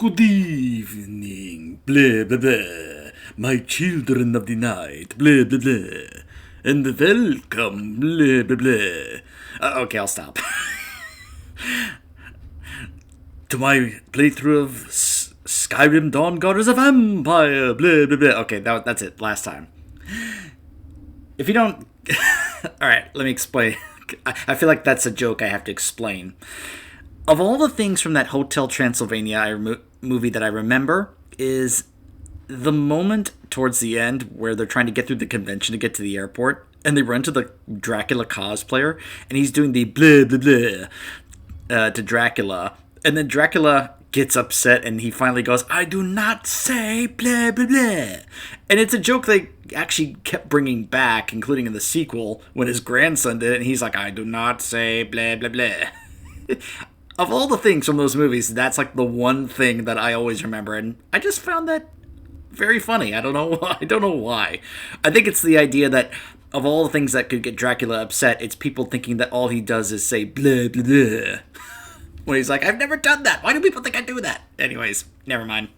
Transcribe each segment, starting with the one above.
Good evening, blah blah blah, my children of the night, blah blah blah, and welcome, blah blah blah. Okay, I'll stop. To my playthrough of Skyrim Dawnguard Vampire, blah blah blah. Okay, that's it, last time. If you don't... Alright, let me explain. I feel like that's a joke I have to explain. Of all the things from that Hotel Transylvania movie that I remember is the moment towards the end where they're trying to get through the convention to get to the airport, and they run to the Dracula cosplayer, and he's doing the blah blah blah to Dracula, and then Dracula gets upset, and he finally goes, "I do not say blah blah blah." And it's a joke they actually kept bringing back, including in the sequel, when his grandson did it, and he's like, "I do not say blah blah blah." Of all the things from those movies, that's like the one thing that I always remember, and I just found that very funny. I don't know why. I think it's the idea that of all the things that could get Dracula upset, it's people thinking that all he does is say blah blah blah. When he's like, "I've never done that. Why do people think I do that?" Anyways, never mind.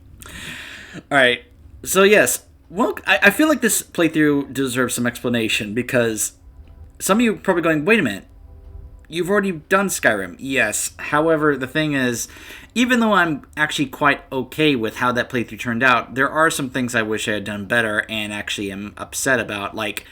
Alright, so yes. Well, I feel like this playthrough deserves some explanation, because some of you are probably going, "Wait a minute. You've already done Skyrim." Yes. However, the thing is, even though I'm actually quite okay with how that playthrough turned out, there are some things I wish I had done better and actually am upset about, like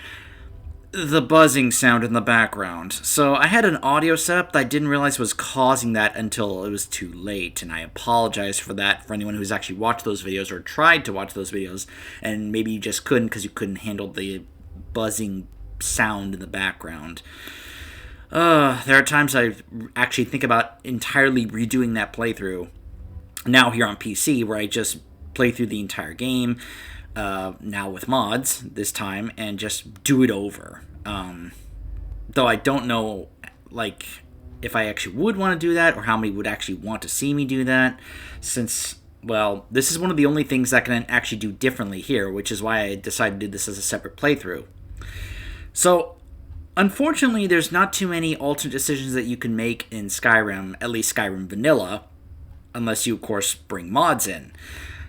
the buzzing sound in the background. So I had an audio setup that I didn't realize was causing that until it was too late, and I apologize for that for anyone who's actually watched those videos or tried to watch those videos, and maybe you just couldn't because you couldn't handle the buzzing sound in the background. There are times I actually think about entirely redoing that playthrough now here on PC, where I just play through the entire game, now with mods this time, and just do it over. Though I don't know, like, if I actually would want to do that, or how many would actually want to see me do that, since, well, this is one of the only things I can actually do differently here, which is why I decided to do this as a separate playthrough. So, unfortunately, there's not too many alternate decisions that you can make in Skyrim, at least Skyrim Vanilla, unless you, of course, bring mods in.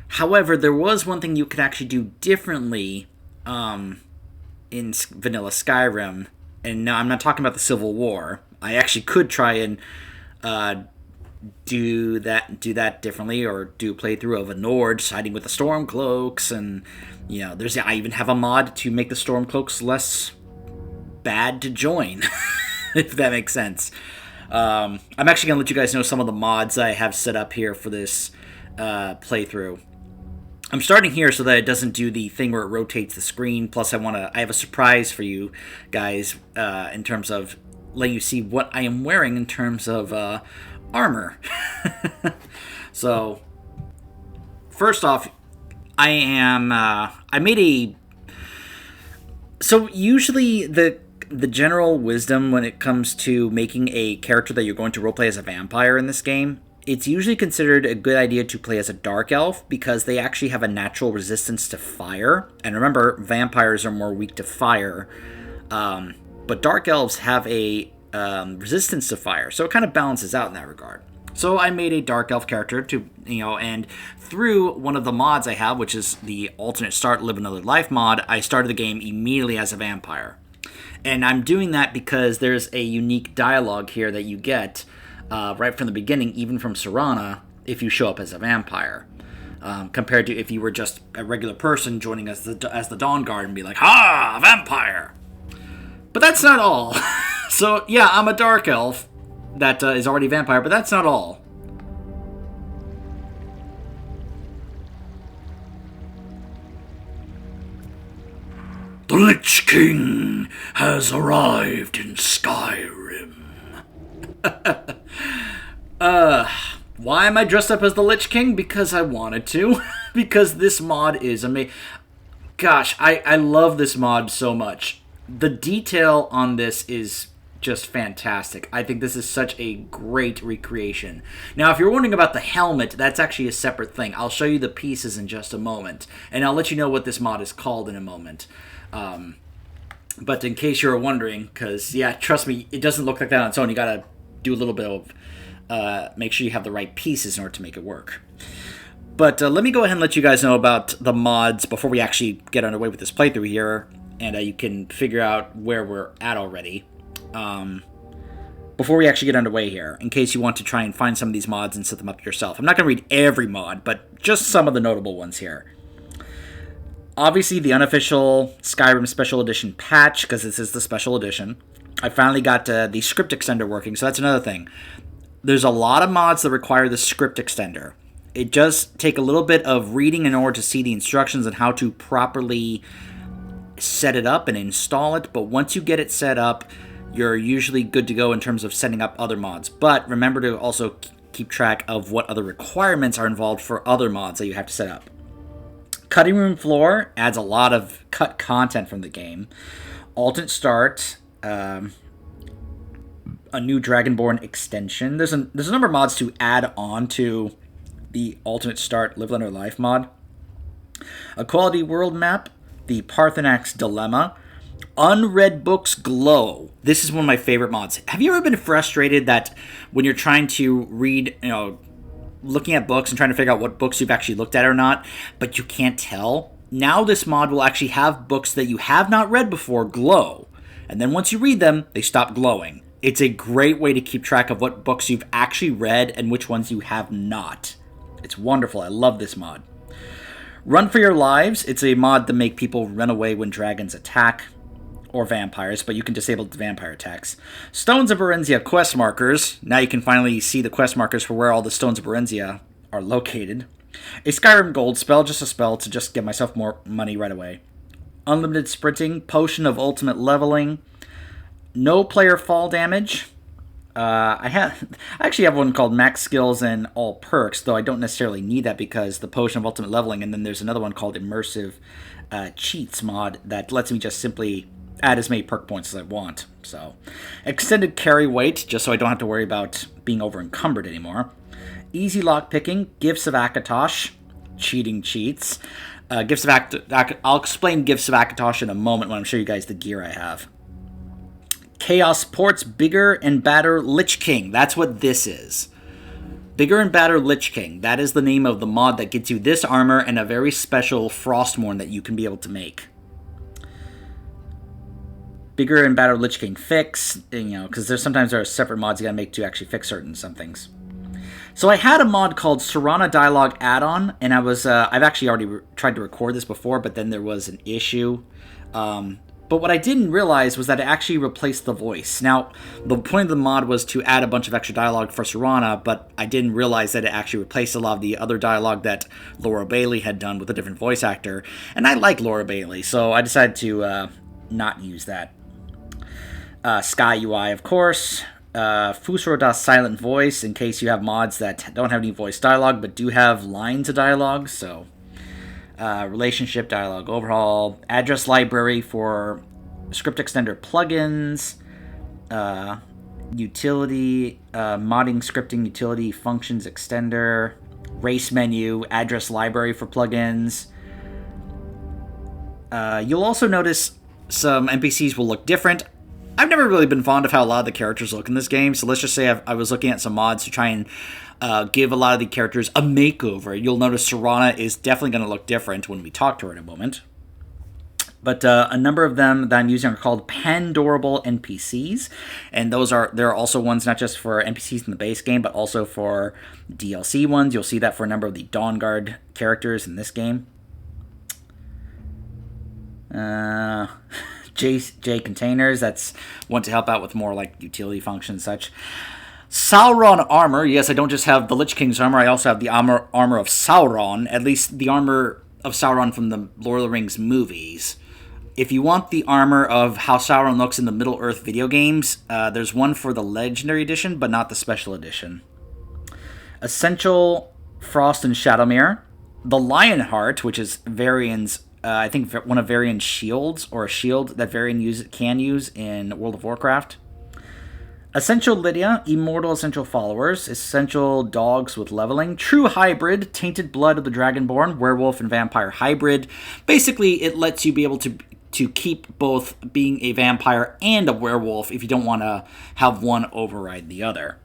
However, there was one thing you could actually do differently in Vanilla Skyrim, and now I'm not talking about the Civil War. I actually could try and do that differently, or do a playthrough of a Nord siding with the Stormcloaks, and I even have a mod to make the Stormcloaks less bad to join, if that makes sense. I'm actually going to let you guys know some of the mods I have set up here for this playthrough. I'm starting here so that it doesn't do the thing where it rotates the screen, plus I have a surprise for you guys in terms of letting you see what I am wearing in terms of armor. So, first off, so usually the general wisdom when it comes to making a character that you're going to roleplay as a vampire in this game, it's usually considered a good idea to play as a dark elf, because they actually have a natural resistance to fire. And remember, vampires are more weak to fire, but dark elves have a resistance to fire, so it kind of balances out in that regard. So I made a dark elf character to, and through one of the mods I have, which is the alternate start live another life mod, I started the game immediately as a vampire. And I'm doing that because there's a unique dialogue here that you get right from the beginning, even from Serana, if you show up as a vampire, compared to if you were just a regular person joining as the Dawnguard and be like, "Ha, vampire!" But that's not all. So yeah, I'm a dark elf that is already a vampire, but that's not all. The Lich King has arrived in Skyrim. Why am I dressed up as the Lich King? Because I wanted to. Because this mod is amazing. Gosh, I love this mod so much. The detail on this is just fantastic. I think this is such a great recreation. Now, if you're wondering about the helmet, that's actually a separate thing. I'll show you the pieces in just a moment, and I'll let you know what this mod is called in a moment. But in case you're wondering, because, yeah, trust me, it doesn't look like that on its own. You gotta do a little bit of, make sure you have the right pieces in order to make it work. But let me go ahead and let you guys know about the mods before we actually get underway with this playthrough here, and you can figure out where we're at already. Before we actually get underway here, in case you want to try and find some of these mods and set them up yourself. I'm not going to read every mod, but just some of the notable ones here. Obviously, the unofficial Skyrim Special Edition patch, because this is the Special Edition. I finally got the script extender working, so that's another thing. There's a lot of mods that require the script extender. It does take a little bit of reading in order to see the instructions on how to properly set it up and install it, but once you get it set up, you're usually good to go in terms of setting up other mods. But remember to also keep track of what other requirements are involved for other mods that you have to set up. Cutting Room Floor adds a lot of cut content from the game. Alternate Start, a new Dragonborn extension. There's a number of mods to add on to the Alternate Start Live Under Life mod. A quality world map, the Parthenak's Dilemma. Unread Books Glow. This is one of my favorite mods. Have you ever been frustrated that when you're trying to read, looking at books and trying to figure out what books you've actually looked at or not, but you can't tell? Now this mod will actually have books that you have not read before glow. And then once you read them, they stop glowing. It's a great way to keep track of what books you've actually read and which ones you have not. It's wonderful. I love this mod. Run for Your Lives. It's a mod to make people run away when dragons attack. Or vampires, but you can disable the vampire attacks. Stones of Berenzia quest markers. Now you can finally see the quest markers for where all the Stones of Berenzia are located. A Skyrim gold spell, just a spell to just get myself more money right away. Unlimited sprinting, potion of ultimate leveling, no player fall damage. I actually have one called max skills and all perks, though I don't necessarily need that because the potion of ultimate leveling, and then there's another one called immersive cheats mod that lets me just simply add as many perk points as I want. So, extended carry weight, just so I don't have to worry about being over encumbered anymore. Easy lock picking, gifts of Akatosh, cheating cheats. Gifts of I'll explain gifts of Akatosh in a moment when I'm showing you guys the gear I have. Chaos Ports Bigger and Badder Lich King. That's what this is. Bigger and Badder Lich King. That is the name of the mod that gets you this armor and a very special Frostmourne that you can be able to make. Bigger and Badder Lich King fix, because sometimes there are separate mods you gotta make to actually fix some things. So I had a mod called Serana Dialogue Add-on, and I've actually already tried to record this before, but then there was an issue. But what I didn't realize was that it actually replaced the voice. Now, the point of the mod was to add a bunch of extra dialogue for Serana, but I didn't realize that it actually replaced a lot of the other dialogue that Laura Bailey had done with a different voice actor. And I like Laura Bailey, so I decided to not use that. Sky UI, of course. Fusroda's silent voice, in case you have mods that don't have any voice dialogue, but do have lines of dialogue, so... relationship dialogue overhaul, address library for script extender plugins, utility, modding scripting utility functions extender, race menu, address library for plugins. You'll also notice some NPCs will look different. I've never really been fond of how a lot of the characters look in this game, so let's just say I was looking at some mods to try and give a lot of the characters a makeover. You'll notice Serana is definitely going to look different when we talk to her in a moment. But a number of them that I'm using are called Pandorable NPCs, and there are also ones not just for NPCs in the base game, but also for DLC ones. You'll see that for a number of the Dawnguard characters in this game. J containers, that's one to help out with more like utility functions and such. Sauron armor, yes, I don't just have the Lich King's armor, I also have the armor of Sauron, at least the armor of Sauron from the Lord of the Rings movies. If you want the armor of how Sauron looks in the Middle-earth video games, there's one for the Legendary Edition, but not the Special Edition. Essential Frost and Shadowmere. The Lionheart, which is Varian's I think one of Varian's shields, or a shield that Varian can use in World of Warcraft. Essential Lydia, Immortal Essential Followers, Essential Dogs with Leveling, True Hybrid, Tainted Blood of the Dragonborn, Werewolf and Vampire Hybrid. Basically, it lets you be able to keep both being a vampire and a werewolf if you don't want to have one override the other.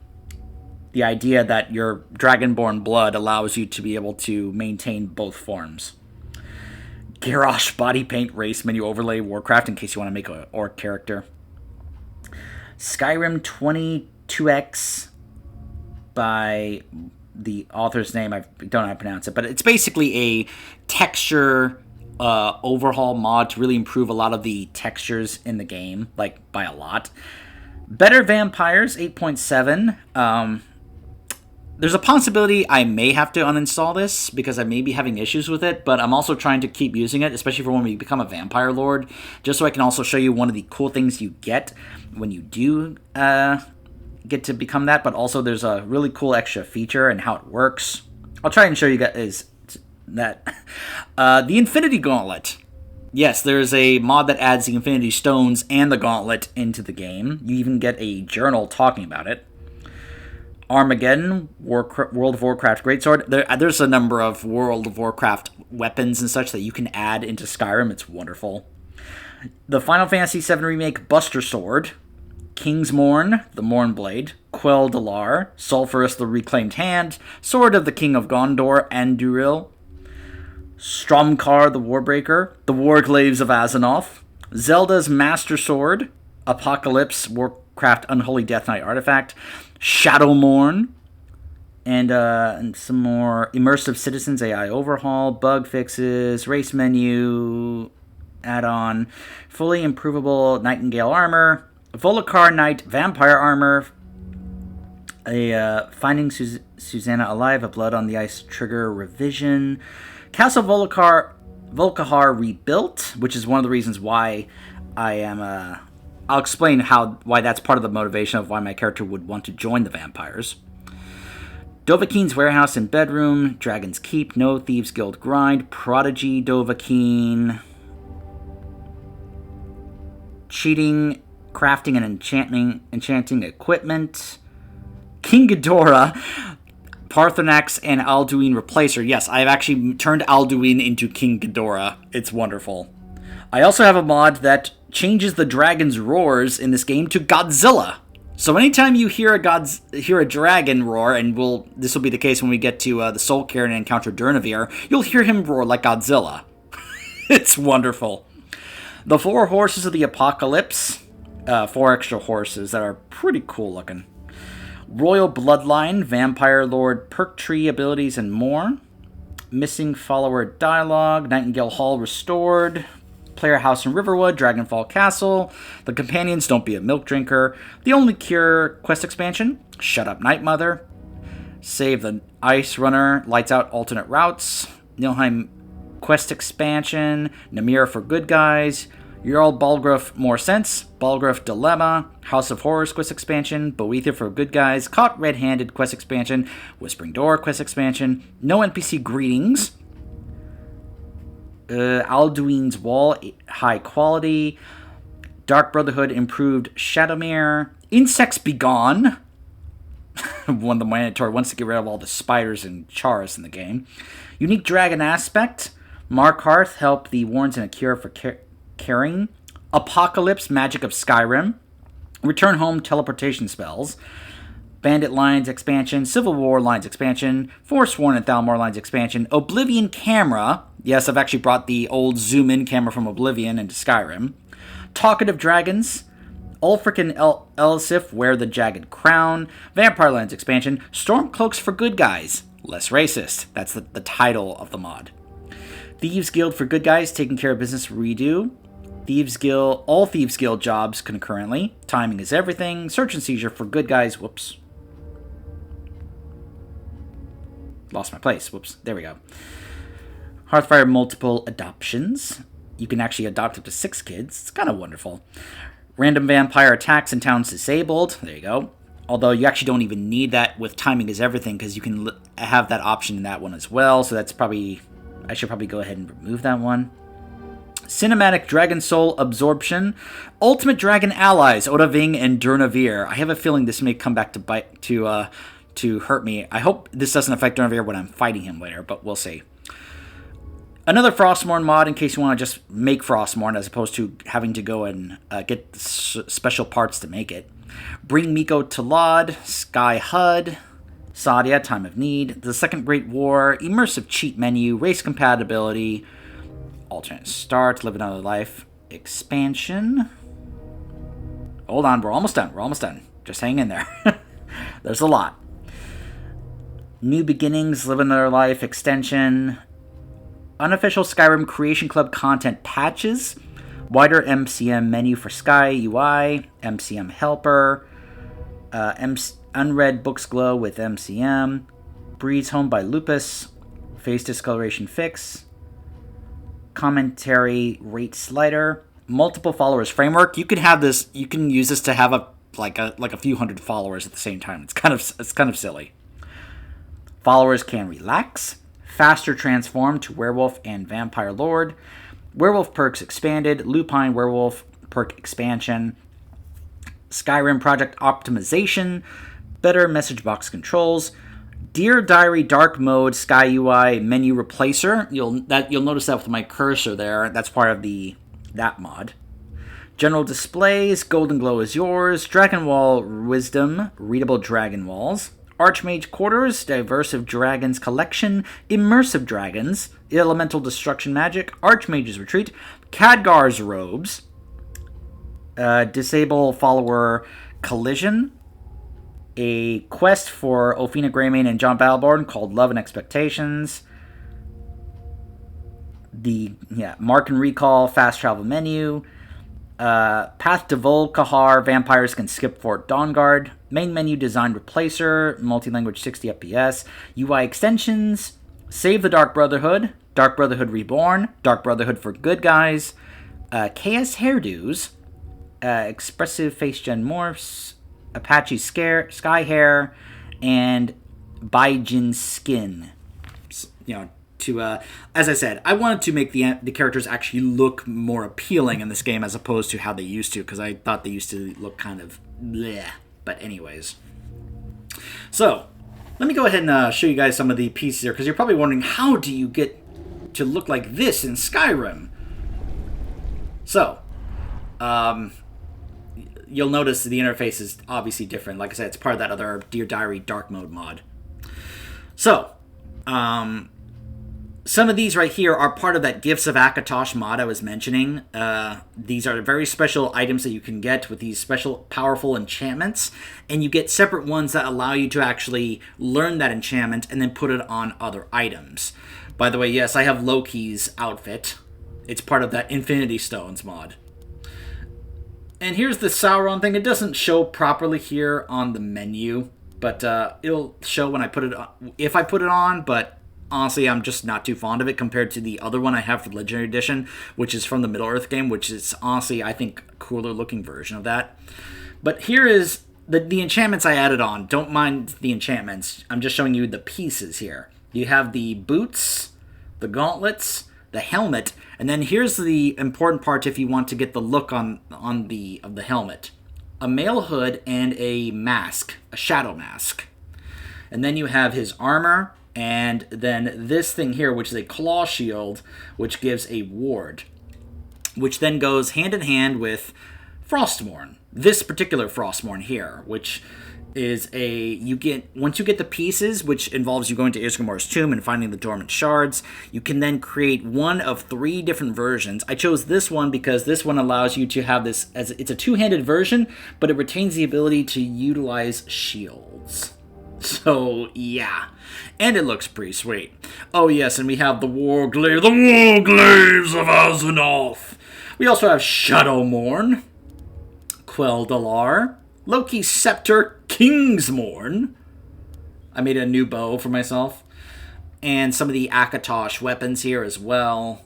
the idea that your Dragonborn blood allows you to be able to maintain both forms. Garrosh body paint race menu overlay Warcraft in case you want to make an orc character. Skyrim 22X by the author's name, I don't know how to pronounce it, but it's basically a texture overhaul mod to really improve a lot of the textures in the game, like by a lot. Better Vampires 8.7. There's a possibility I may have to uninstall this because I may be having issues with it, but I'm also trying to keep using it, especially for when we become a Vampire Lord, just so I can also show you one of the cool things you get when you do get to become that, but also there's a really cool extra feature and how it works. I'll try and show you guys that. The Infinity Gauntlet. Yes, there's a mod that adds the Infinity Stones and the Gauntlet into the game. You even get a journal talking about it. Armageddon, World of Warcraft Greatsword. There's a number of World of Warcraft weapons and such that you can add into Skyrim. It's wonderful. The Final Fantasy VII Remake Buster Sword. King's Morn, the Mornblade. Quell Dalar, Sulphurus, the Reclaimed Hand. Sword of the King of Gondor, Anduril. Stromkar, the Warbreaker. The Warglaves of Azzinoth. Zelda's Master Sword. Apocalypse, Warcraft Unholy Death Knight Artifact. Shadowmourne, and some more Immersive Citizens AI overhaul, bug fixes, race menu, add-on, fully improvable Nightingale armor, Volokar Knight Vampire armor, a Finding Susanna Alive, a Blood on the Ice trigger revision, Castle Volkihar rebuilt, which is one of the reasons why I am I'll explain why that's part of the motivation of why my character would want to join the vampires. Dovahkiin's Warehouse and Bedroom, Dragon's Keep, No Thieves Guild Grind, Prodigy Dovahkiin, Cheating, Crafting and Enchanting Equipment, King Ghidorah, Paarthurnax and Alduin Replacer. Yes, I've actually turned Alduin into King Ghidorah. It's wonderful. I also have a mod that changes the dragon's roars in this game to Godzilla. So anytime you hear a dragon roar, and this will be the case when we get to the Soul Cairn and encounter Durnavir, you'll hear him roar like Godzilla. It's wonderful. The 4 Horses of the Apocalypse, 4 extra horses that are pretty cool looking. Royal Bloodline, Vampire Lord perk tree abilities, and more. Missing Follower Dialogue, Nightingale Hall restored. Player House in Riverwood, Dragonfall Castle, The Companions, Don't Be a Milk Drinker, The Only Cure quest expansion, Shut Up Night Mother, Save the Ice Runner, Lights Out Alternate Routes, Nilheim quest expansion, Namira for Good Guys, Jarl Balgruuf More Sense, Balgruuf Dilemma, House of Horrors quest expansion, Boethiah for Good Guys, Caught Red-Handed quest expansion, Whispering Door quest expansion, No NPC Greetings, Alduin's Wall, High Quality, Dark Brotherhood Improved Shadowmere, Insects Begone, one of the mandatory wants to get rid of all the spiders and chars in the game, Unique Dragon Aspect, Mark Hearth, Help the Warrens in a Cure for Caring, Apocalypse, Magic of Skyrim, Return Home Teleportation Spells, Bandit Lines expansion, Civil War Lines expansion, Forsworn and Thalmor Lines expansion, Oblivion Camera. Yes, I've actually brought the old zoom-in camera from Oblivion into Skyrim. Talkative Dragons, Ulfric and Elisif Wear the Jagged Crown, Vampire Lines expansion, Stormcloaks for Good Guys, Less Racist. That's the title of the mod. Thieves Guild for Good Guys, Taking Care of Business Redo. Thieves Guild, all Thieves Guild jobs concurrently. Timing is Everything. Search and Seizure for Good Guys. Whoops. Lost my place. Whoops. There we go. Hearthfire Multiple Adoptions. You can actually adopt up to 6 kids. It's kind of wonderful. Random Vampire Attacks and Towns Disabled. There you go. Although you actually don't even need that with Timing is Everything because you can have that option in that one as well. So that's probably... I should probably go ahead and remove that one. Cinematic Dragon Soul Absorption. Ultimate Dragon Allies. Odahviing and Durnavir. I have a feeling this may come back to hurt me. I hope this doesn't affect Durnavir when I'm fighting him later, but we'll see. Another Frostmourne mod in case you want to just make Frostmourne as opposed to having to go and get special parts to make it. Bring Miko to Lod, Sky HUD, Sadia, Time of Need, The Second Great War, Immersive Cheat Menu, Race Compatibility, Alternate Start, Live Another Life, Expansion. Hold on, we're almost done. Just hang in there. There's a lot. New Beginnings, Live Another Life, Extension, Unofficial Skyrim Creation Club content patches, wider MCM menu for Sky UI, MCM helper, unread books glow with MCM, Breeze Home by Lupus, face discoloration fix, commentary rate slider, multiple followers framework. You can have this. You can use this to have a few hundred followers at the same time. It's kind of silly. Followers can relax. Faster transform to werewolf and vampire lord. Werewolf perks expanded. Lupine werewolf perk expansion. Skyrim project optimization. Better message box controls. Dear Diary Dark Mode Sky UI menu replacer. You'll notice that with my cursor there. That's part of that mod. General displays. Golden Glow is yours. Dragon Wall Wisdom. Readable Dragon Walls. Archmage Quarters, Diversive Dragons Collection, Immersive Dragons, Elemental Destruction Magic, Archmage's Retreat, Khadgar's Robes, Disable Follower Collision, a quest for Ophina Greymane and John Battleborn called Love and Expectations, Mark and Recall Fast Travel Menu, Path to Volkahar, Vampires Can Skip Fort Dawnguard, Main Menu Design Replacer, Multi-Language 60 FPS, UI Extensions, Save the Dark Brotherhood, Dark Brotherhood Reborn, Dark Brotherhood for Good Guys, KS Hairdos, Expressive Face Gen Morphs, Apache Sky Hair, and Baijin Skin. As I said, I wanted to make the characters actually look more appealing in this game as opposed to how they used to, because I thought they used to look kind of bleh. But anyways. So, let me go ahead and show you guys some of the pieces here, because you're probably wondering, how do you get to look like this in Skyrim? So, you'll notice the interface is obviously different. Like I said, it's part of that other Dear Diary Dark Mode mod. So, some of these right here are part of that Gifts of Akatosh mod I was mentioning. These are very special items that you can get with these special powerful enchantments, and you get separate ones that allow you to actually learn that enchantment and then put it on other items. By the way, yes, I have Loki's outfit. It's part of that Infinity Stones mod. And here's the Sauron thing. It doesn't show properly here on the menu, but it'll show when I put it on, if I put it on, but honestly, I'm just not too fond of it compared to the other one I have for Legendary Edition, which is from the Middle-earth game, which is honestly, I think, a cooler looking version of that. But here is the enchantments I added on. Don't mind the enchantments. I'm just showing you the pieces here. You have the boots, the gauntlets, the helmet, and then here's the important part if you want to get the look of the helmet. A mail hood and a mask, a shadow mask. And then you have his armor, and then this thing here, which is a claw shield, which gives a ward, which then goes hand in hand with Frostmourne. This particular Frostmourne here, which is once you get the pieces, which involves you going to Isgrimmor's tomb and finding the dormant shards, you can then create one of 3 different versions. I chose this one because this one allows you to have this as it's a 2-handed version, but it retains the ability to utilize shields. So, yeah. And it looks pretty sweet. Oh, yes, and we have the Warglaives of Azeroth. We also have Shadowmourne, Quel'Dalar, Loki's Scepter, Kingsmourne. I made a new bow for myself. And some of the Akatosh weapons here as well,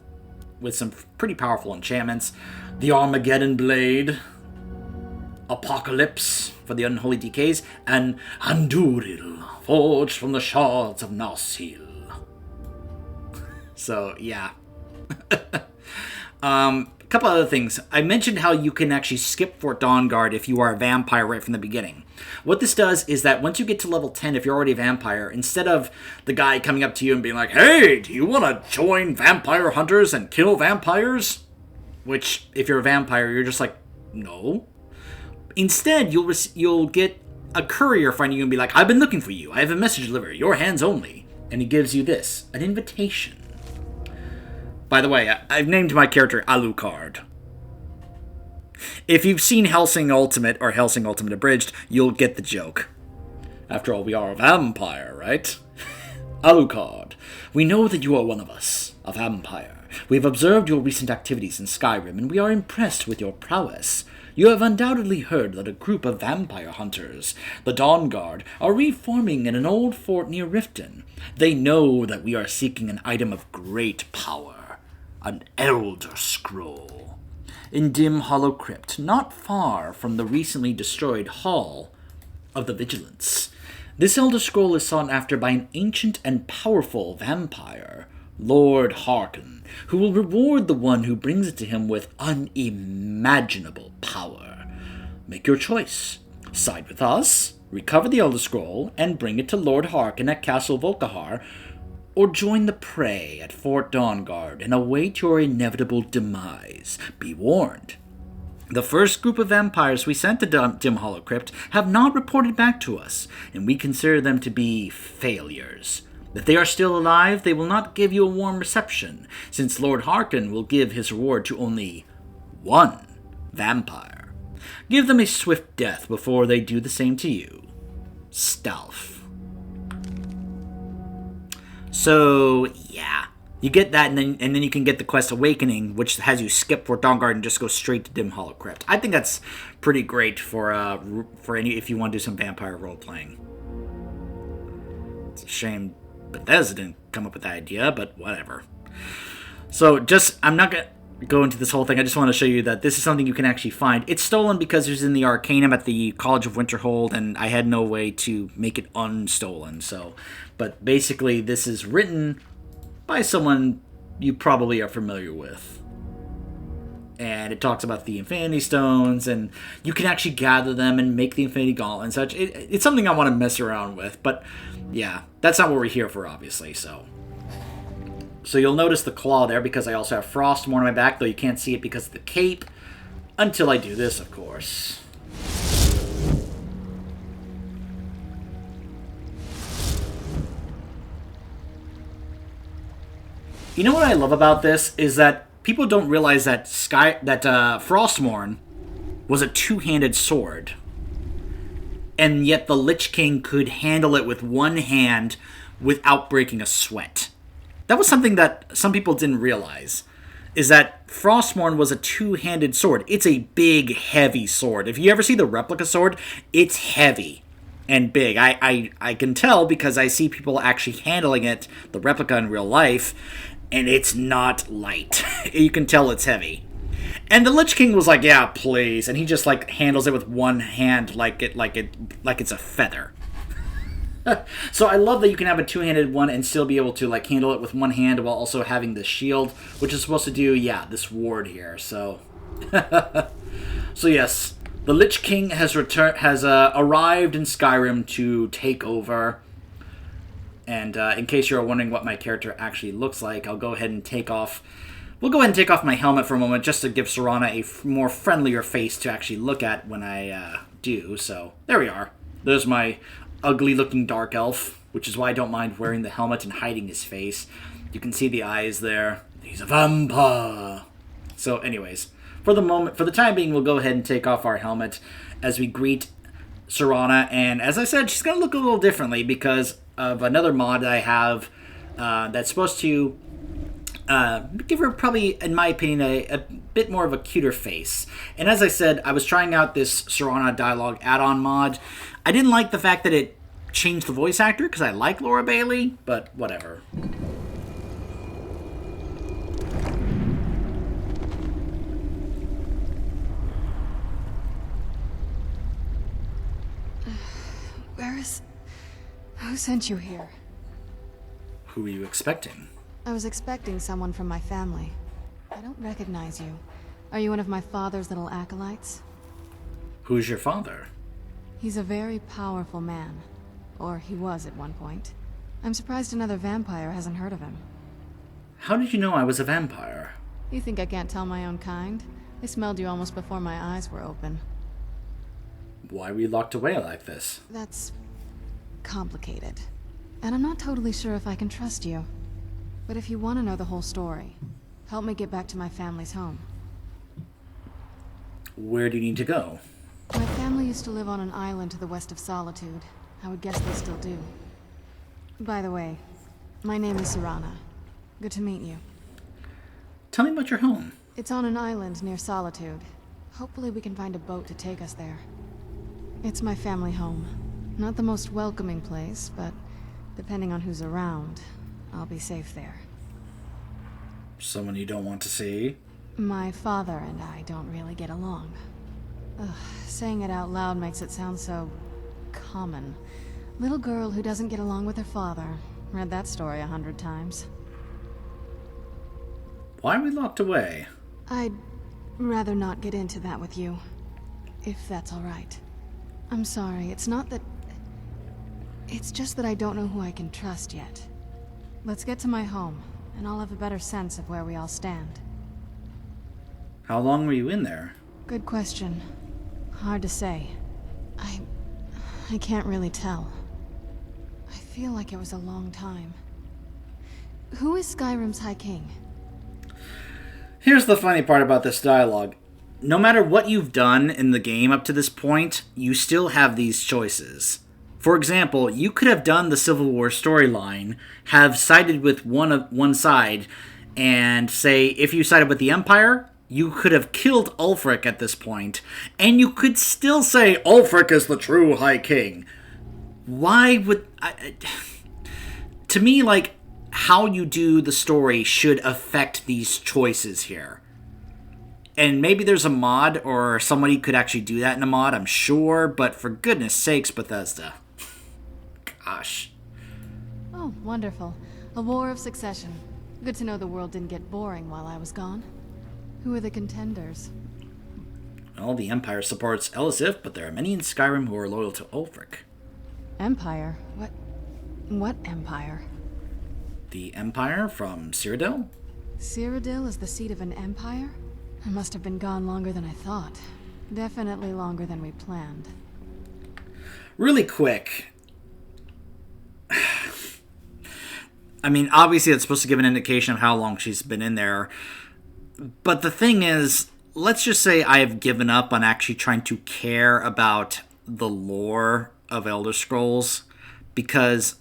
with some pretty powerful enchantments. The Armageddon Blade, Apocalypse for the Unholy Decays, and Anduril, forged from the shards of Narsil. So, yeah. A couple other things. I mentioned how you can actually skip Fort Dawnguard if you are a vampire right from the beginning. What this does is that once you get to level 10, if you're already a vampire, instead of the guy coming up to you and being like, "Hey, do you want to join vampire hunters and kill vampires?" Which, if you're a vampire, you're just like, no. Instead, you'll get a courier finding you and be like, I've been looking for you. I have a message to deliver. Your hands only. And he gives you this, an invitation. By the way, I've named my character Alucard. If you've seen Hellsing Ultimate or Hellsing Ultimate Abridged, you'll get the joke. After all, we are a vampire, right? Alucard, we know that you are one of us, a vampire. We have observed your recent activities in Skyrim, and we are impressed with your prowess. You have undoubtedly heard that a group of vampire hunters, the Dawnguard, are reforming in an old fort near Riften. They know that we are seeking an item of great power, an Elder Scroll. In dim hollow crypt, not far from the recently destroyed Hall of the Vigilance. This Elder Scroll is sought after by an ancient and powerful vampire, Lord Harken, who will reward the one who brings it to him with unimaginable power. Make your choice. Side with us, recover the Elder Scroll, and bring it to Lord Harken at Castle Volkihar, or join the prey at Fort Dawnguard and await your inevitable demise. Be warned. The first group of vampires we sent to Dim Hollow Crypt have not reported back to us, and we consider them to be failures. If they are still alive, they will not give you a warm reception, since Lord Harken will give his reward to only one vampire. Give them a swift death before they do the same to you. Stealth. So, yeah. You get that, and then you can get the quest Awakening, which has you skip Fort Dawnguard and just go straight to Dim Hollow Crypt. I think that's pretty great for any if you want to do some vampire role playing. It's a shame Bethesda didn't come up with that idea, but whatever. So I'm not gonna go into this whole thing. I just want to show you that this is something you can actually find. It's stolen because it was in the Arcanum at the College of Winterhold, and I had no way to make it unstolen. But basically, this is written by someone you probably are familiar with. And it talks about the Infinity Stones, and you can actually gather them and make the Infinity Gauntlet and such. It's something I want to mess around with, but yeah, that's not what we're here for, obviously, so you'll notice the claw there because I also have Frostmourne on my back, though you can't see it because of the cape, until I do this, of course. You know what I love about this is that people don't realize that Frostmourne was a two-handed sword, and yet the Lich King could handle it with one hand without breaking a sweat. That was something that some people didn't realize, is that Frostmourne was a two-handed sword. It's a big, heavy sword. If you ever see the replica sword, it's heavy and big. I can tell because I see people actually handling it, the replica in real life, and it's not light. You can tell it's heavy. And the Lich King was like, yeah, please. And he just like handles it with one hand like it's a feather. So I love that you can have a two-handed one and still be able to like handle it with one hand while also having the shield, which is supposed to do, this ward here. So so yes, the Lich King has arrived in Skyrim to take over. And in case you're wondering what my character actually looks like, I'll go ahead and take off. We'll go ahead and take off my helmet for a moment just to give Serana a more friendlier face to actually look at when I do. So there we are. There's my ugly-looking dark elf, which is why I don't mind wearing the helmet and hiding his face. You can see the eyes there. He's a vampire. So anyways, for the time being, we'll go ahead and take off our helmet as we greet Serana. And as I said, she's going to look a little differently because of another mod that I have that's supposed to give her probably, in my opinion, a bit more of a cuter face. And as I said, I was trying out this Serana dialogue add-on mod. I didn't like the fact that it changed the voice actor because I like Laura Bailey, but whatever. Who sent you here? Who are you expecting? I was expecting someone from my family. I don't recognize you. Are you one of my father's little acolytes? Who's your father? He's a very powerful man. Or he was at one point. I'm surprised another vampire hasn't heard of him. How did you know I was a vampire? You think I can't tell my own kind? I smelled you almost before my eyes were open. Why were you locked away like this? That's complicated. And I'm not totally sure if I can trust you. But if you want to know the whole story, help me get back to my family's home. Where do you need to go? My family used to live on an island to the west of Solitude. I would guess they still do. By the way, my name is Serana. Good to meet you. Tell me about your home. It's on an island near Solitude. Hopefully we can find a boat to take us there. It's my family home. Not the most welcoming place, but depending on who's around, I'll be safe there. Someone you don't want to see? My father and I don't really get along. Ugh, saying it out loud makes it sound so common. Little girl who doesn't get along with her father. Read that story 100 times. Why are we locked away? I'd rather not get into that with you, if that's all right. I'm sorry, it's not that... It's just that I don't know who I can trust yet. Let's get to my home, and I'll have a better sense of where we all stand. How long were you in there? Good question. Hard to say. I can't really tell. I feel like it was a long time. Who is Skyrim's High King? Here's the funny part about this dialogue. No matter what you've done in the game up to this point, you still have these choices. For example, you could have done the Civil War storyline, have sided with one side, and say, if you sided with the Empire, you could have killed Ulfric at this point, and you could still say, Ulfric is the true High King. Why would... to me, like, how you do the story should affect these choices here. And maybe there's a mod, or somebody could actually do that in a mod, I'm sure, but for goodness sakes, Bethesda. Gosh. Oh, wonderful. A war of succession. Good to know the world didn't get boring while I was gone. Who are the contenders? Well, the Empire supports Elisif, but there are many in Skyrim who are loyal to Ulfric. Empire? What Empire? The Empire from Cyrodiil? Cyrodiil is the seat of an empire? I must have been gone longer than I thought. Definitely longer than we planned. Really quick. I mean, obviously it's supposed to give an indication of how long she's been in there. But the thing is, let's just say I have given up on actually trying to care about the lore of Elder Scrolls, because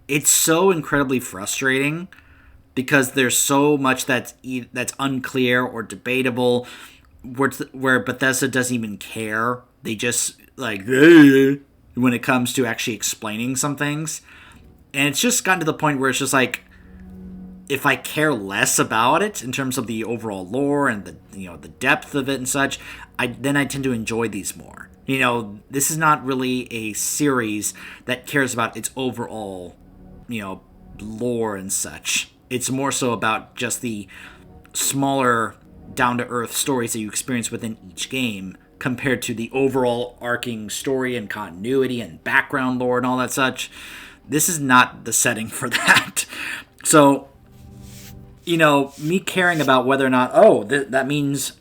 it's so incredibly frustrating, because there's so much that's unclear or debatable, where Bethesda doesn't even care. They just, like, when it comes to actually explaining some things. And it's just gotten to the point where it's just like, if I care less about it in terms of the overall lore and the depth of it and such, then I tend to enjoy these more. This is not really a series that cares about its overall, lore and such. It's more so about just the smaller, down-to-earth stories that you experience within each game, compared to the overall arcing story and continuity and background lore and all that such. This is not the setting for that. So, me caring about whether or not, that means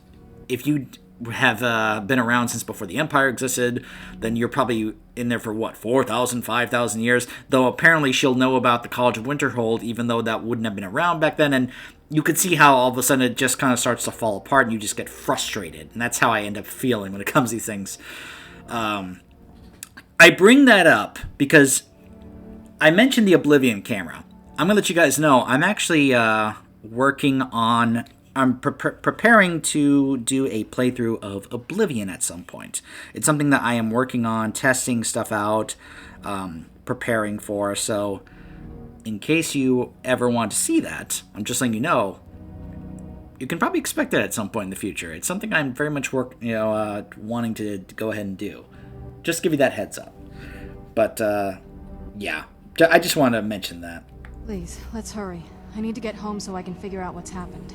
if you have been around since before the Empire existed, then you're probably in there for, 4,000, 5,000 years? Though apparently she'll know about the College of Winterhold, even though that wouldn't have been around back then, and you could see how all of a sudden it just kind of starts to fall apart and you just get frustrated. And that's how I end up feeling when it comes to these things. I bring that up because I mentioned the Oblivion camera. I'm going to let you guys know I'm actually working on... I'm preparing to do a playthrough of Oblivion at some point. It's something that I am working on, testing stuff out, preparing for. So, in case you ever want to see that, I'm just letting you know, you can probably expect that at some point in the future. It's something I'm very much wanting to go ahead and do. Just give you that heads up. But, yeah. I just wanted to mention that. Please, let's hurry. I need to get home so I can figure out what's happened.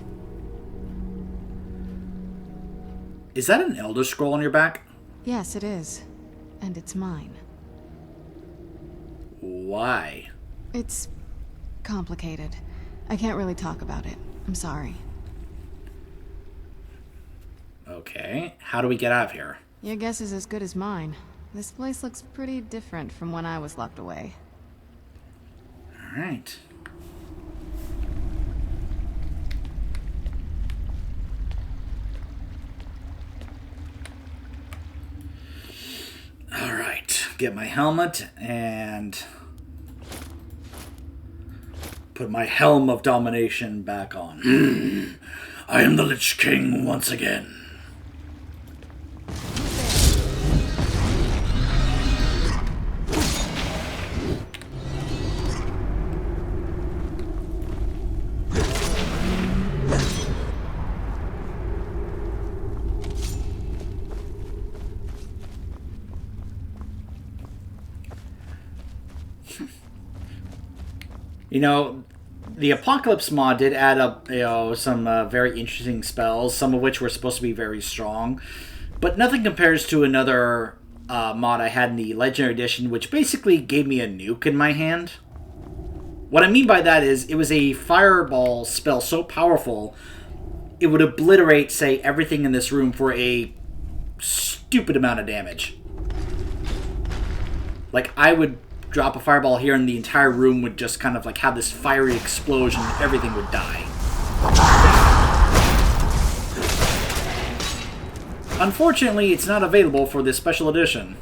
Is that an Elder Scroll on your back? Yes, it is. And it's mine. Why? It's complicated. I can't really talk about it. I'm sorry. Okay. How do we get out of here? Your guess is as good as mine. This place looks pretty different from when I was locked away. Alright. Alright. Get my helmet and put my helm of domination back on. I am the Lich King once again. You know, the Apocalypse mod did add up, some very interesting spells, some of which were supposed to be very strong, but nothing compares to another mod I had in the Legendary Edition, which basically gave me a nuke in my hand. What I mean by that is, it was a fireball spell so powerful, it would obliterate, say, everything in this room for a stupid amount of damage. Like, I would drop a fireball here and the entire room would just kind of like have this fiery explosion and everything would die. Unfortunately, it's not available for this special edition.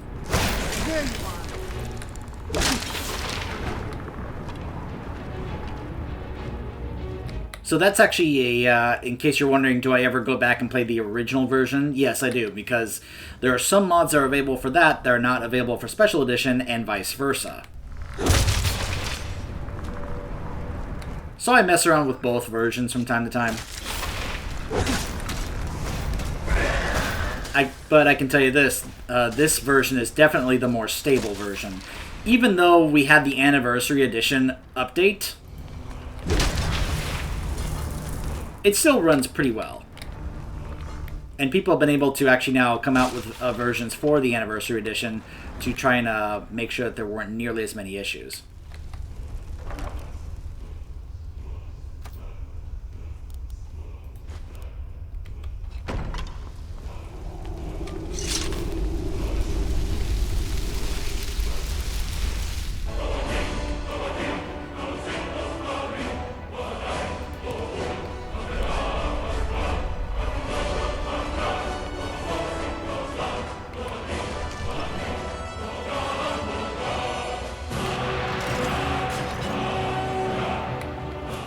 So that's actually a, in case you're wondering, do I ever go back and play the original version? Yes, I do, because there are some mods that are available for that are not available for Special Edition, and vice versa. So I mess around with both versions from time to time. But I can tell you this, this version is definitely the more stable version. Even though we had the Anniversary Edition update, it still runs pretty well. And people have been able to actually now come out with versions for the Anniversary Edition to try and make sure that there weren't nearly as many issues.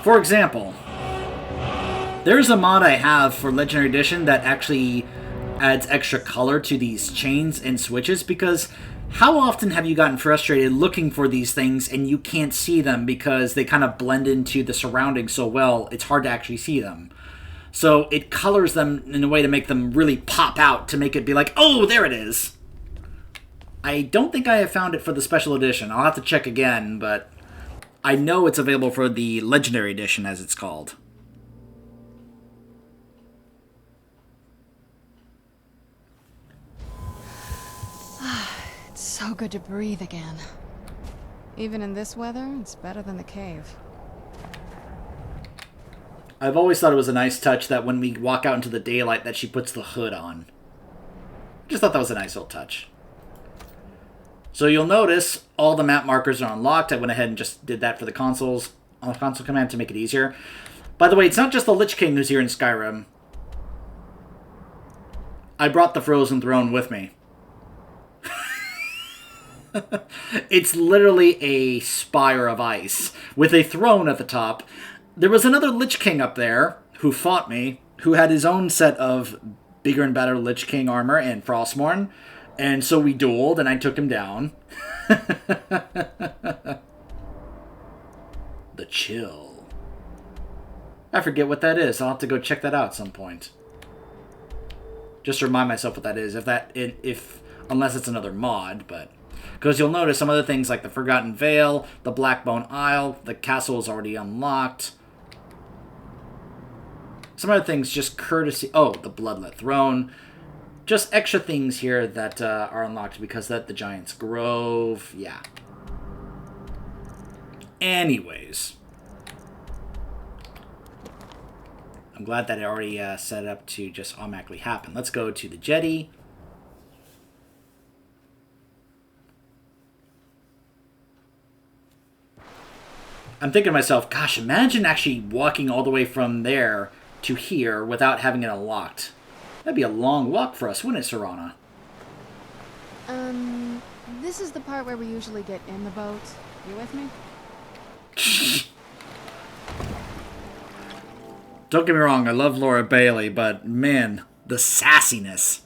For example, there's a mod I have for Legendary Edition that actually adds extra color to these chains and switches, because how often have you gotten frustrated looking for these things and you can't see them because they kind of blend into the surroundings so well, it's hard to actually see them. So it colors them in a way to make them really pop out, to make it be like, oh, there it is. I don't think I have found it for the Special Edition. I'll have to check again, but I know it's available for the Legendary Edition, as it's called. It's so good to breathe again. Even in this weather, it's better than the cave. I've always thought it was a nice touch that when we walk out into the daylight that she puts the hood on. Just thought that was a nice little touch. So you'll notice all the map markers are unlocked. I went ahead and just did that for the consoles on the console command to make it easier. By the way, it's not just the Lich King who's here in Skyrim. I brought the Frozen Throne with me. It's literally a spire of ice with a throne at the top. There was another Lich King up there who fought me, who had his own set of bigger and better Lich King armor and Frostmourne. And so we dueled, and I took him down. The Chill. I forget what that is. I'll have to go check that out at some point. Just to remind myself what that is. Unless it's another mod, but... Because you'll notice some other things like the Forgotten Vale, the Blackbone Isle, the castle is already unlocked. Some other things just courtesy... Oh, the Bloodlet Throne. Just extra things here that are unlocked because that the Giant's Grove. Yeah. Anyways. I'm glad that it already set up to just automatically happen. Let's go to the jetty. I'm thinking to myself, gosh, imagine actually walking all the way from there to here without having it unlocked. That'd be a long walk for us, wouldn't it, Serana? This is the part where we usually get in the boat. You with me? Don't get me wrong, I love Laura Bailey, but man, the sassiness.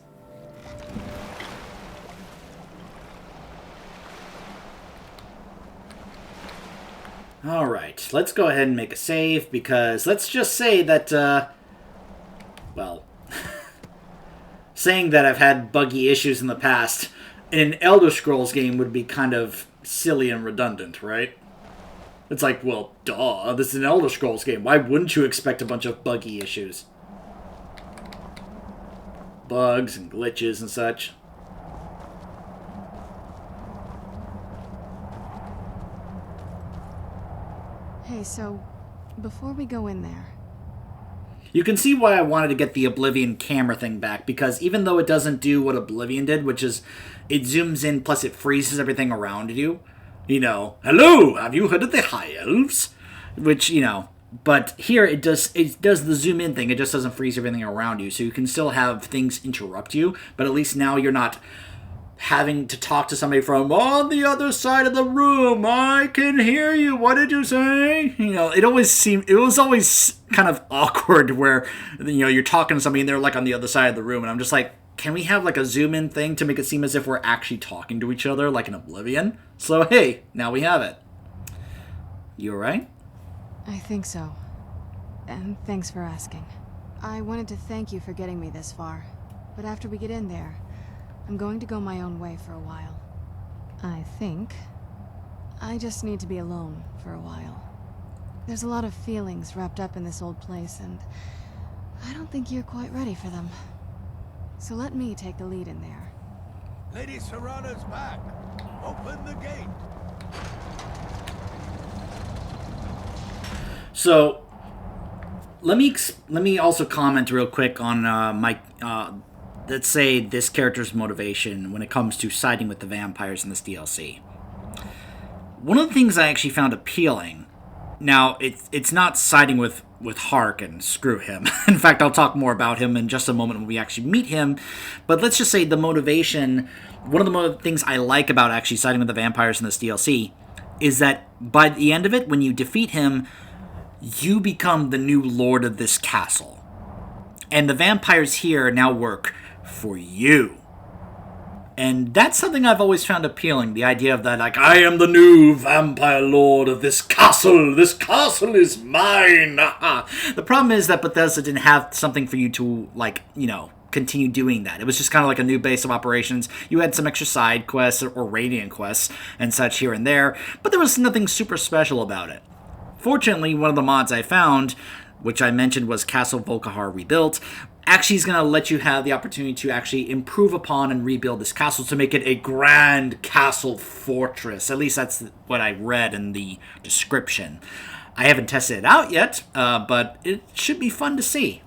Alright, let's go ahead and make a save, because let's just say that, well, saying that I've had buggy issues in the past in an Elder Scrolls game would be kind of silly and redundant, right? It's like, well, duh, this is an Elder Scrolls game. Why wouldn't you expect a bunch of buggy issues? Bugs and glitches and such. Hey, so, before we go in there... You can see why I wanted to get the Oblivion camera thing back, because even though it doesn't do what Oblivion did, which is, it zooms in plus it freezes everything around you, you know, hello, have you heard of the High Elves? Which, you know, but here it does the zoom in thing, it just doesn't freeze everything around you, so you can still have things interrupt you, but at least now you're not having to talk to somebody from on the other side of the room. I can hear you. What did you say? You know, it was always kind of awkward where, you know, you're talking to somebody and they're like on the other side of the room, and I'm just like, can we have like a zoom in thing to make it seem as if we're actually talking to each other like in Oblivion? So hey, now we have it. You alright? I think so. And thanks for asking. I wanted to thank you for getting me this far, but after we get in there, I'm going to go my own way for a while. I think I just need to be alone for a while. There's a lot of feelings wrapped up in this old place, and I don't think you're quite ready for them. So let me take the lead in there. Lady Serana's back. Open the gate. So, let me also comment real quick on let's say this character's motivation when it comes to siding with the vampires in this DLC. One of the things I actually found appealing, now it's not siding with Harkin, screw him. In fact, I'll talk more about him in just a moment when we actually meet him, but let's just say the motivation, one of the things I like about actually siding with the vampires in this DLC is that by the end of it, when you defeat him, you become the new lord of this castle. And the vampires here now work for you. And that's something I've always found appealing, the idea of that, like, I am the new vampire lord of this castle is mine. The problem is that Bethesda didn't have something for you to, like, you know, continue doing that. It was just kind of like a new base of operations. You had some extra side quests or Radiant quests and such here and there, but there was nothing super special about it. Fortunately, one of the mods I found, which I mentioned was Castle Volkihar Rebuilt, actually is going to let you have the opportunity to actually improve upon and rebuild this castle to make it a grand castle fortress. At least that's what I read in the description. I haven't tested it out yet, but it should be fun to see.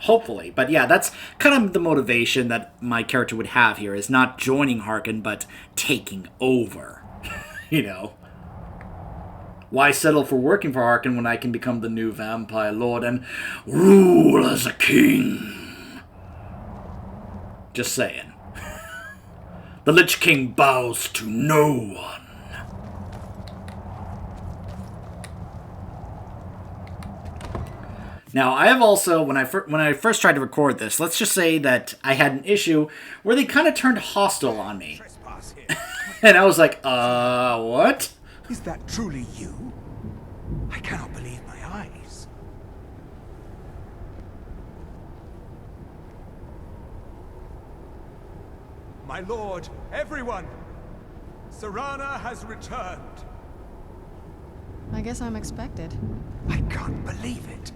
Hopefully. But yeah, that's kind of the motivation that my character would have here, is not joining Harkin, but taking over. You know? Why settle for working for Harkin when I can become the new vampire lord and rule as a king? Just saying. The Lich King bows to no one. Now, I have also, when I first tried to record this, let's just say that I had an issue where they kind of turned hostile on me. And I was like, what? Is that truly you? I cannot believe my eyes. My lord, everyone! Serana has returned. I guess I'm expected. I can't believe it.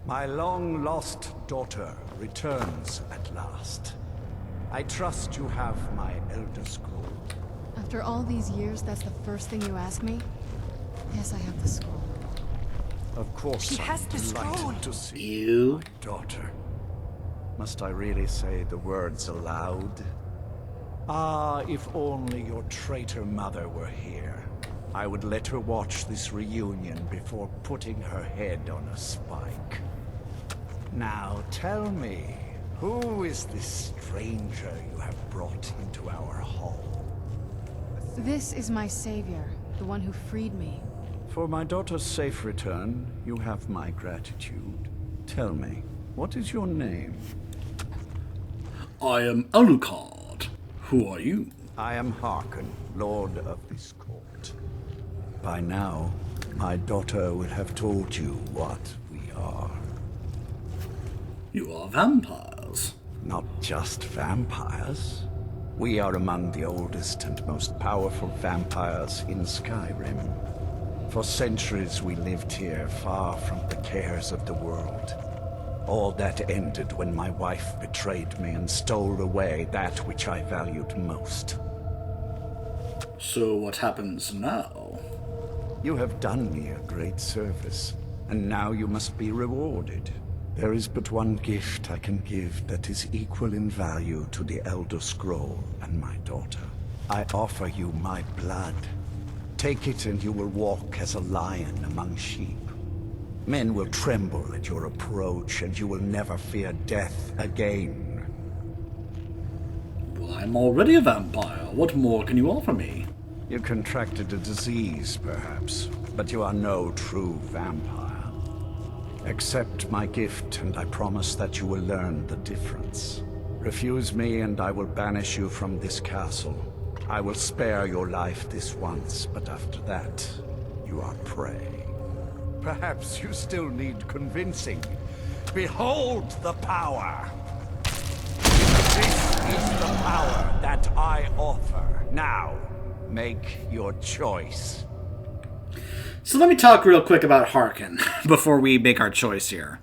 My long-lost daughter returns at last. I trust you have my Elder Scroll. After all these years, that's the first thing you ask me? Yes, I have the scroll. Of course, She has the delighted scroll. to see You? my daughter. Must I really say the words aloud? Ah, if only your traitor mother were here. I would let her watch this reunion before putting her head on a spike. Now tell me, who is this stranger you have brought into our hall? This is my savior, the one who freed me. For my daughter's safe return, you have my gratitude. Tell me, what is your name? I am Alucard. Who are you? I am Harkon, Lord of this court. By now, my daughter will have told you what we are. You are vampires. Not just vampires. We are among the oldest and most powerful vampires in Skyrim. For centuries we lived here, far from the cares of the world. All that ended when my wife betrayed me and stole away that which I valued most. So what happens now? You have done me a great service, and now you must be rewarded. There is but one gift I can give that is equal in value to the Elder Scroll and my daughter. I offer you my blood. Take it and you will walk as a lion among sheep. Men will tremble at your approach, and you will never fear death again. Well, I'm already a vampire. What more can you offer me? You contracted a disease, perhaps, but you are no true vampire. Accept my gift, and I promise that you will learn the difference. Refuse me, and I will banish you from this castle. I will spare your life this once, but after that, you are prey. Perhaps you still need convincing. Behold the power! This is the power that I offer. Now, make your choice. So let me talk real quick about Harkon before we make our choice here.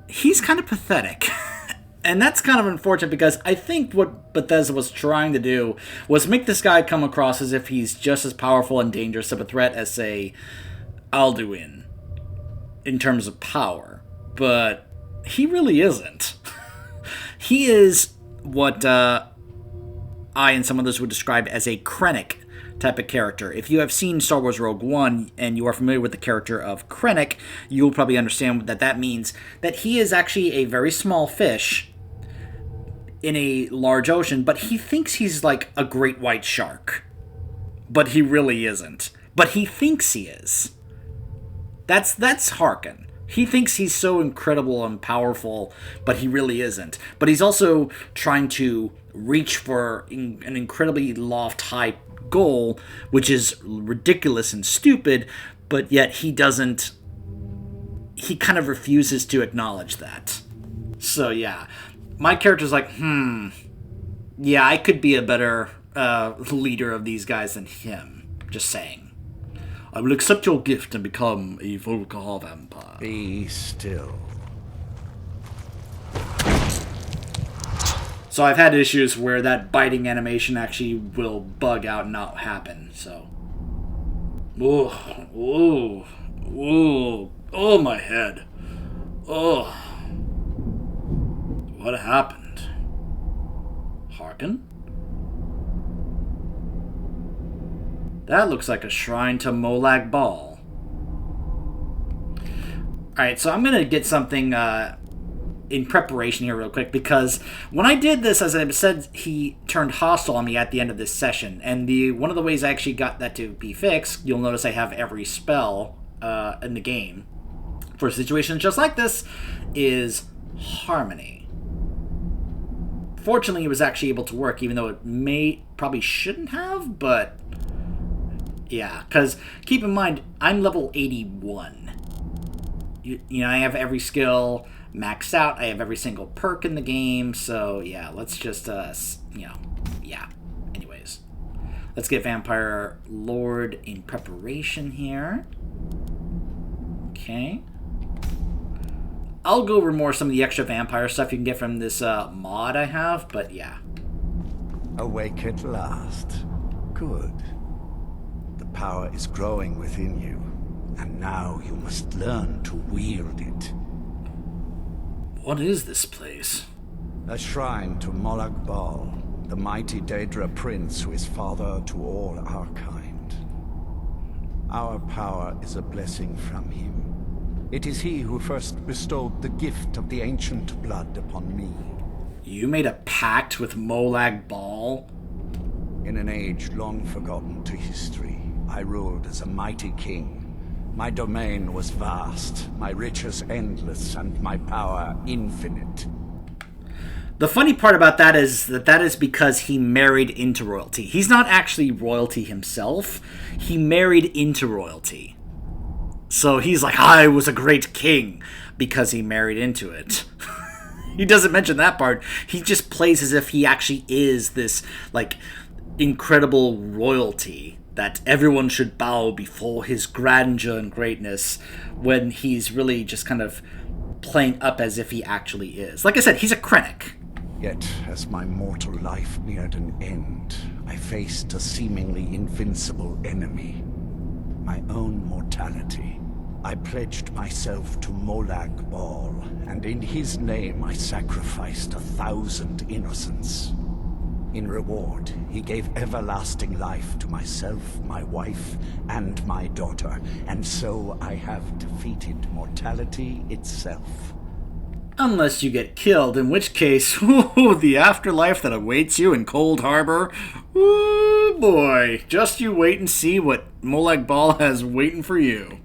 He's kind of pathetic. And that's kind of unfortunate because I think what Bethesda was trying to do was make this guy come across as if he's just as powerful and dangerous of a threat as, say, Alduin in terms of power, but he really isn't. He is what I and some others would describe as a Krennic type of character. If you have seen Star Wars Rogue One and you are familiar with the character of Krennic, you'll probably understand that that means that he is actually a very small fish in a large ocean, but he thinks he's like a great white shark. But he really isn't. But he thinks he is. That's Harkon. He thinks he's so incredible and powerful, but he really isn't. But he's also trying to reach for an incredibly high goal, which is ridiculous and stupid, but yet he doesn't... He kind of refuses to acknowledge that. So yeah, my character's like, yeah, I could be a better leader of these guys than him. Just saying. I will accept your gift and become a Volkar vampire. Be still. So I've had issues where that biting animation actually will bug out and not happen, so... Oh, my head. Oh. What happened? Harkon? That looks like a shrine to Molag Bal. Alright, so I'm going to get something in preparation here real quick, because when I did this, as I said, he turned hostile on me at the end of this session. And one of the ways I actually got that to be fixed, you'll notice I have every spell in the game for situations just like this, is Harmony. Fortunately, it was actually able to work, even though it probably shouldn't have, but... Yeah, because keep in mind, I'm level 81. You know, I have every skill maxed out. I have every single perk in the game. So, yeah, let's just, yeah. Anyways, let's get Vampire Lord in preparation here. Okay. I'll go over more some of the extra vampire stuff you can get from this mod I have, but yeah. Awake at last. Good. Power is growing within you, and now you must learn to wield it. What is this place? A shrine to Molag Bal, the mighty Daedra Prince who is father to all our kind. Our power is a blessing from him. It is he who first bestowed the gift of the ancient blood upon me. You made a pact with Molag Bal? In an age long forgotten to history, I ruled as a mighty king. My domain was vast, my riches endless, and my power infinite. The funny part about that is because he married into royalty. He's not actually royalty himself. He married into royalty. So he's like, I was a great king because he married into it. He doesn't mention that part. He just plays as if he actually is this, like, incredible royalty that everyone should bow before his grandeur and greatness, when he's really just kind of playing up as if he actually is. Like I said, he's a Krennic. Yet, as my mortal life neared an end, I faced a seemingly invincible enemy. My own mortality. I pledged myself to Molag Bal, and in his name I sacrificed 1,000 innocents. In reward, he gave everlasting life to myself, my wife, and my daughter, and so I have defeated mortality itself. Unless you get killed, in which case, ooh, the afterlife that awaits you in Cold Harbor, ooh boy, just you wait and see what Molag Bal has waiting for you.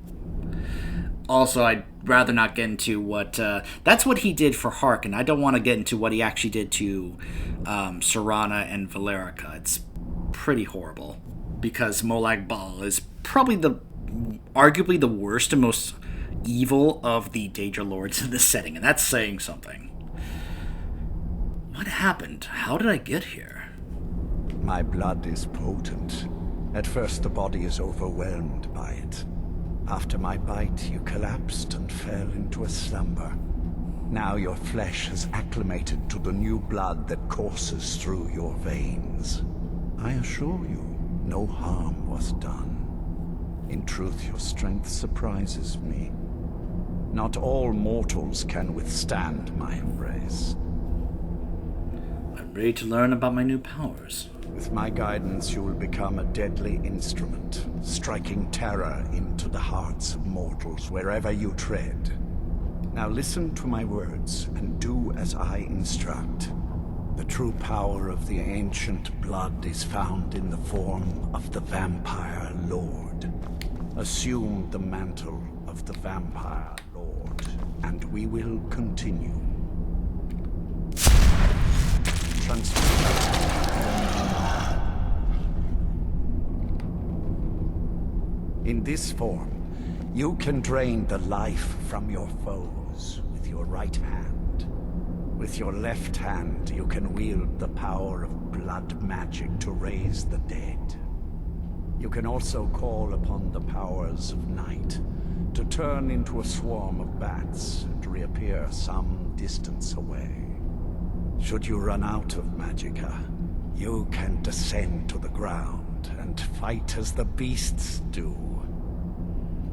Also, I'd rather not get into what... that's what he did for Harkon. I don't want to get into what he actually did to Serana and Valerica. It's pretty horrible. Because Molag Bal is probably arguably the worst and most evil of the Daedra Lords in this setting. And that's saying something. What happened? How did I get here? My blood is potent. At first the body is overwhelmed by it. After my bite, you collapsed and fell into a slumber. Now your flesh has acclimated to the new blood that courses through your veins. I assure you, no harm was done. In truth, your strength surprises me. Not all mortals can withstand my embrace. I'm ready to learn about my new powers. With my guidance, you will become a deadly instrument, striking terror into the hearts of mortals wherever you tread. Now listen to my words, and do as I instruct. The true power of the ancient blood is found in the form of the Vampire Lord. Assume the mantle of the Vampire Lord, and we will continue. In this form, you can drain the life from your foes with your right hand. With your left hand, you can wield the power of blood magic to raise the dead. You can also call upon the powers of night to turn into a swarm of bats and reappear some distance away. Should you run out of magicka, you can descend to the ground and fight as the beasts do.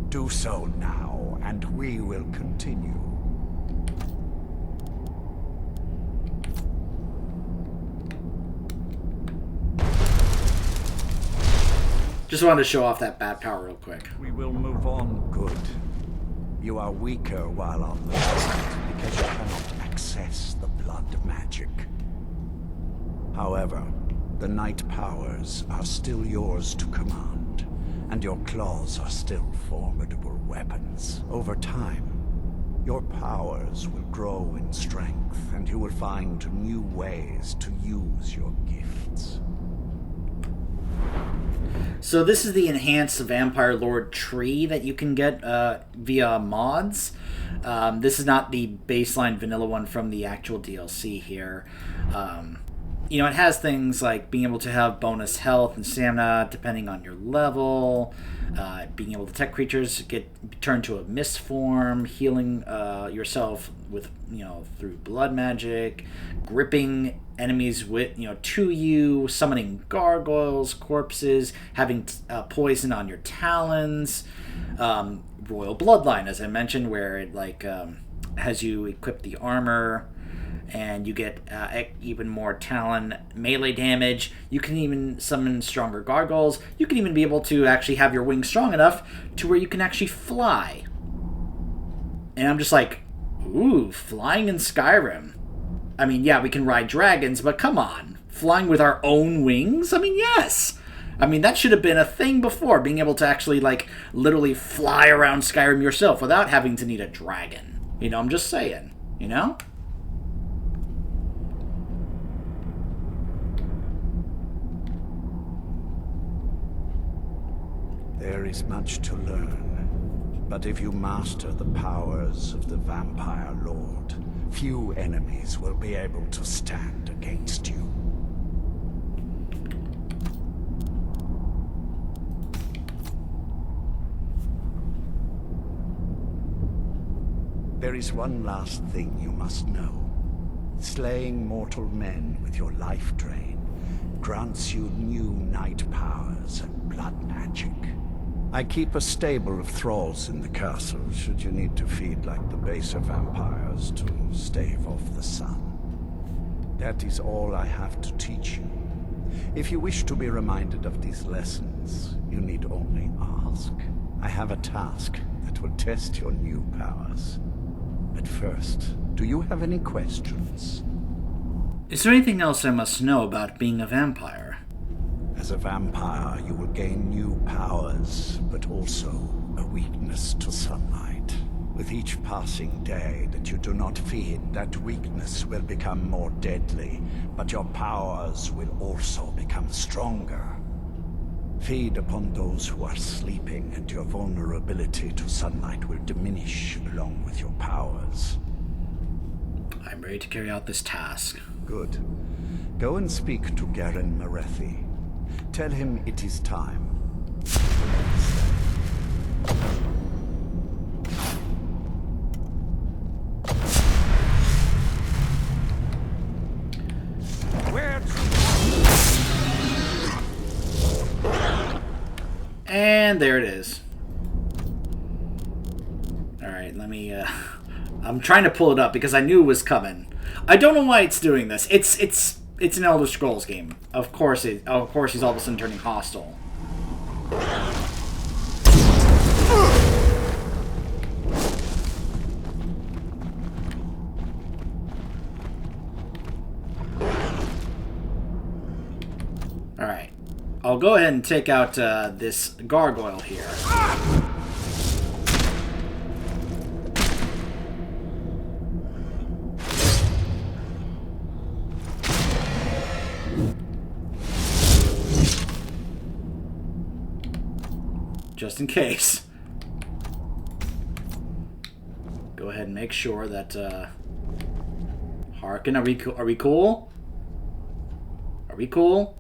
Do so now, and we will continue. Just wanted to show off that bat power real quick. We will move on, good. You are weaker while on the ground because you cannot access the blood magic. However, the night powers are still yours to command, and your claws are still formidable weapons. Over time, your powers will grow in strength, and you will find new ways to use your gifts. So this is the enhanced Vampire Lord tree that you can get via mods. This is not the baseline vanilla one from the actual DLC here. It has things like being able to have bonus health and stamina depending on your level, being able to detect creatures get turned to a mist form, healing yourself with through blood magic, gripping enemies to you, summoning gargoyles, corpses, having poison on your talons, royal bloodline, as I mentioned, where it has you equip the armor and you get even more Talon melee damage. You can even summon stronger gargoyles. You can even be able to actually have your wings strong enough to where you can actually fly. And I'm just like, ooh, flying in Skyrim. I mean, yeah, we can ride dragons, but come on. Flying with our own wings? I mean, yes. I mean, that should have been a thing before, being able to actually, like, literally fly around Skyrim yourself without having to need a dragon. You know, I'm just saying, you know? There is much to learn, but if you master the powers of the Vampire Lord, few enemies will be able to stand against you. There is one last thing you must know. Slaying mortal men with your life drain grants you new night powers and blood magic. I keep a stable of thralls in the castle should you need to feed like the baser vampires to stave off the sun. That is all I have to teach you. If you wish to be reminded of these lessons, you need only ask. I have a task that will test your new powers. But first, do you have any questions? Is there anything else I must know about being a vampire? As a vampire, you will gain new powers, but also a weakness to sunlight. With each passing day that you do not feed, that weakness will become more deadly, but your powers will also become stronger. Feed upon those who are sleeping, and your vulnerability to sunlight will diminish along with your powers. I'm ready to carry out this task. Good. Go and speak to Garen Marethi. Tell him it is time. And there it is. Alright, let me, I'm trying to pull it up because I knew it was coming. I don't know why it's doing this. It's an Elder Scrolls game. Of course he's all of a sudden turning hostile. Alright. I'll go ahead and take out this gargoyle here. Just in case. Go ahead and make sure that, Harkin, are we cool? Are we cool?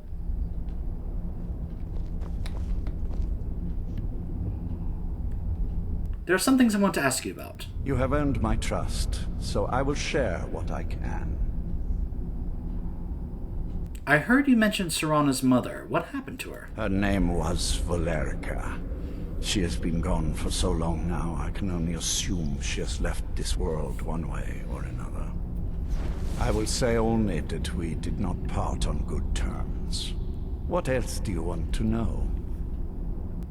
There are some things I want to ask you about. You have earned my trust, so I will share what I can. I heard you mention Serana's mother. What happened to her? Her name was Valerica. She has been gone for so long now, I can only assume she has left this world one way or another. I will say only that we did not part on good terms. What else do you want to know?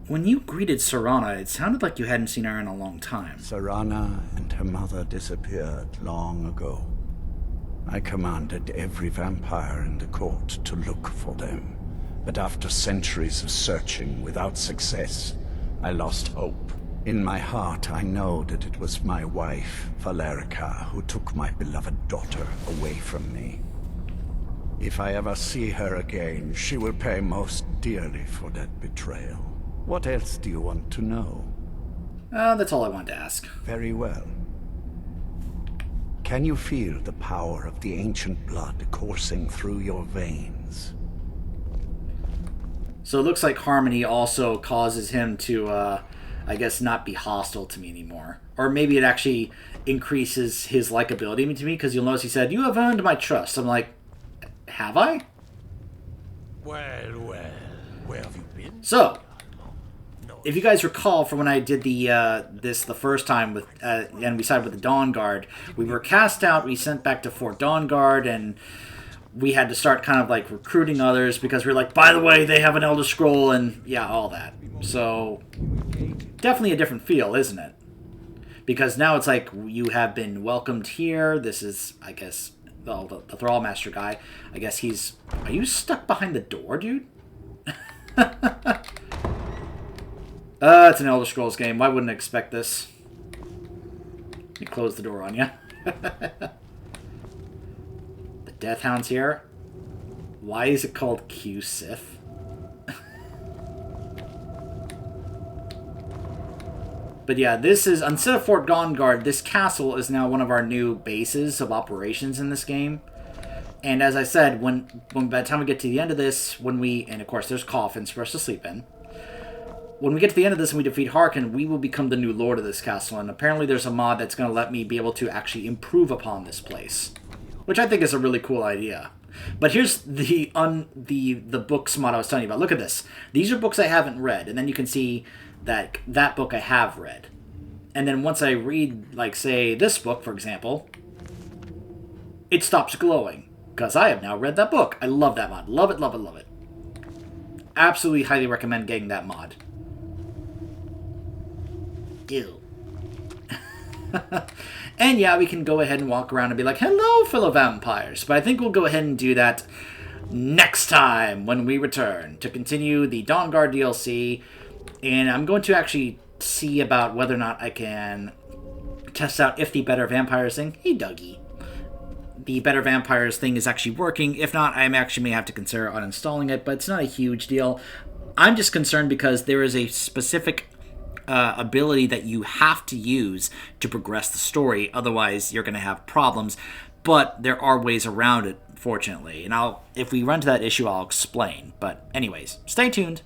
When you greeted Serana, it sounded like you hadn't seen her in a long time. Serana and her mother disappeared long ago. I commanded every vampire in the court to look for them. But after centuries of searching without success, I lost hope. In my heart, I know that it was my wife, Valerica, who took my beloved daughter away from me. If I ever see her again, she will pay most dearly for that betrayal. What else do you want to know? That's all I wanted to ask. Very well. Can you feel the power of the ancient blood coursing through your veins? So it looks like Harmony also causes him to, I guess, not be hostile to me anymore. Or maybe it actually increases his likability to me, because you'll notice he said, "You have earned my trust." I'm like, have I? Well, where have you been? So, No if you guys recall from when I did the first time with and we sided with the Dawnguard, we were cast out, we sent back to Fort Dawnguard, and we had to start kind of like recruiting others because we were like, by the way, they have an Elder Scroll, and yeah, all that. So definitely a different feel, isn't it? Because now it's like you have been welcomed here. This is, I guess, the Thrall Master guy. I guess he's... Are you stuck behind the door, dude? It's an Elder Scrolls game. Why wouldn't I expect this? Let me close the door on you. The Death Hound's here. Why is it called Q-Sith? But yeah, this is, instead of Fort Dawnguard, this castle is now one of our new bases of operations in this game. And as I said, when by the time we get to the end of this, and of course there's coffins for us to sleep in. When we get to the end of this and we defeat Harkin, we will become the new lord of this castle. And apparently there's a mod that's going to let me be able to actually improve upon this place, which I think is a really cool idea. But here's the books mod I was telling you about. Look at this. These are books I haven't read, and then you can see that book I have read. And then once I read, like, say, this book, for example, it stops glowing, because I have now read that book. I love that mod. Love it, love it, love it. Absolutely highly recommend getting that mod. Ew. And yeah, we can go ahead and walk around and be like, hello, fellow vampires. But I think we'll go ahead and do that next time when we return to continue the Dawnguard DLC. And I'm going to actually see about whether or not I can test out if the Better Vampires thing... Hey, Dougie. The Better Vampires thing is actually working. If not, I actually may have to consider uninstalling it, but it's not a huge deal. I'm just concerned because there is a specific ability that you have to use to progress the story. Otherwise, you're going to have problems. But there are ways around it, fortunately. And if we run to that issue, I'll explain. But anyways, stay tuned.